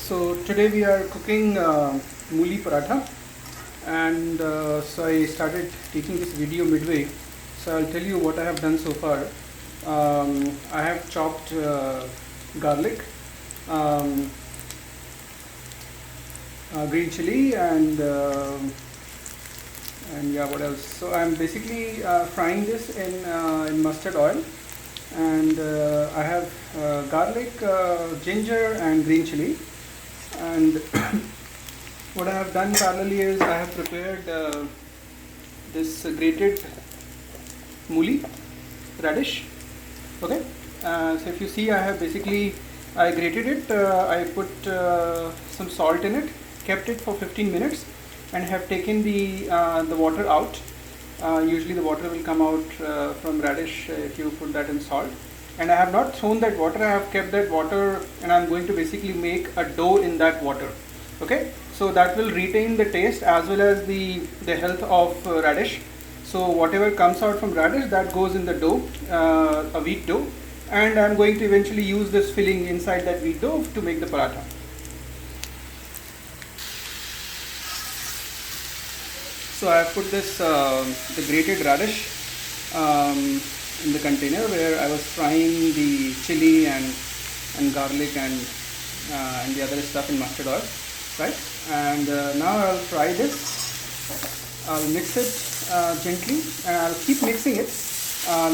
So today we are cooking mooli paratha, and so I started taking this video midway. So I'll tell you what I have done so far. I have chopped garlic, um, green chili, and yeah, what else? So I'm basically frying this in mustard oil, and I have garlic, ginger, and green chili. And what I have done parallelly is I have prepared this grated mooli radish. Okay, so if you see, I have basically I grated it. I put some salt in it, kept it for 15 minutes, and have taken the water out. Usually the water will come out from radish if you put that in salt. And I have not thrown that water, I have kept that water, and I am going to basically make a dough in that water. Okay, so that will retain the taste as well as the health of radish. So whatever comes out from radish, that goes in the dough, a wheat dough, and I am going to eventually use this filling inside that wheat dough to make the paratha. So I have put this the grated radish in the container where I was frying the chili and garlic and the other stuff in mustard oil, right? And now I'll fry this. I'll mix it gently, and I'll keep mixing it.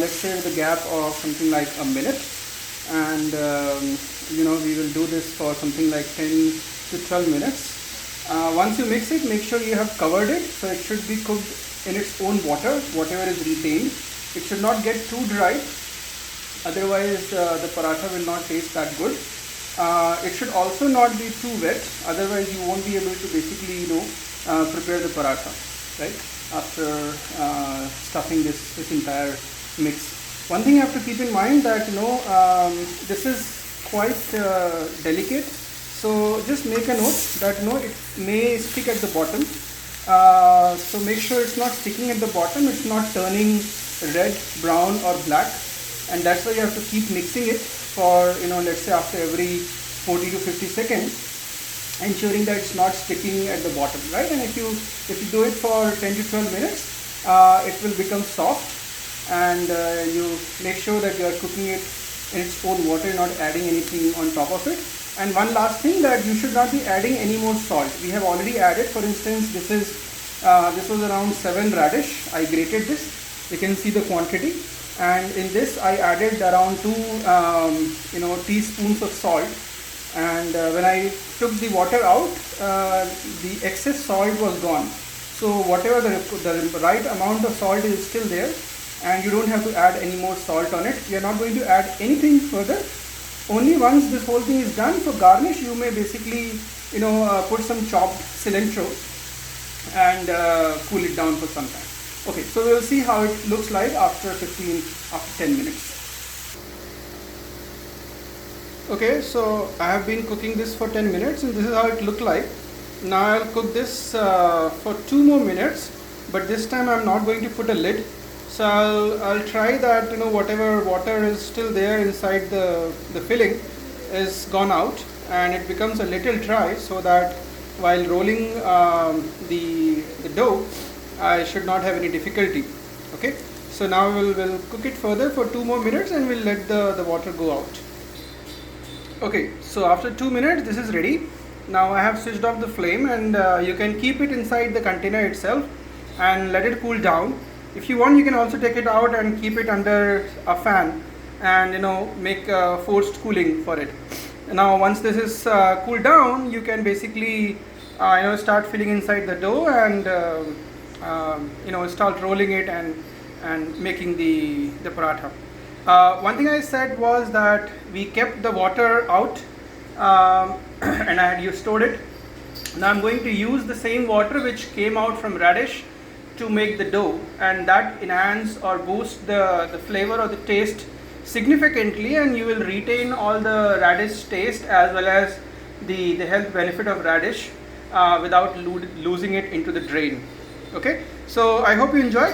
Let's say with a gap of something like a minute, and we will do this for something like 10 to 12 minutes. Once you mix it, make sure you have covered it, so it should be cooked in its own water, whatever is retained. It should not get too dry, otherwise the paratha will not taste that good. It should also not be too wet, otherwise you won't be able to basically prepare the paratha, right, after stuffing this entire mix. One thing you have to keep in mind that this is quite delicate, so just make a note that it may stick at the bottom. So make sure it's not sticking at the bottom, it's not turning red, brown or black, and that's why you have to keep mixing it for let's say after every 40 to 50 seconds, ensuring that it's not sticking at the bottom, right? And if you do it for 10 to 12 minutes, it will become soft, and you make sure that you are cooking it in its own water, not adding anything on top of it. And one last thing, that you should not be adding any more salt. We have already added, for instance, this was around 7 radish. I grated this. You can see the quantity, and in this I added around 2 teaspoons of salt. And when I took the water out, the excess salt was gone. So whatever the right amount of salt is still there, and you don't have to add any more salt on it. We are not going to add anything further. Only once this whole thing is done, for garnish you may basically put some chopped cilantro and cool it down for some time. Okay, so we'll see how it looks like after 10 minutes. Okay, so I have been cooking this for 10 minutes, and this is how it looked like. Now I'll cook this for 2 more minutes, but this time I'm not going to put a lid. So I'll try that whatever water is still there inside the filling is gone out, and it becomes a little dry, so that while rolling the dough, I should not have any difficulty. Okay, so now we'll cook it further for 2 more minutes, and we'll let the water go out. Okay, so after 2 minutes, this is ready. Now I have switched off the flame, and you can keep it inside the container itself and let it cool down. If you want, you can also take it out and keep it under a fan and make forced cooling for it. Now once this is cooled down, you can basically start filling inside the dough and start rolling it and making the paratha. One thing I said was that we kept the water out and I had stored it. Now I'm going to use the same water which came out from radish to make the dough, and that enhance or boost the flavor or the taste significantly, and you will retain all the radish taste as well as the health benefit of radish without losing it into the drain. Okay, so I hope you enjoy.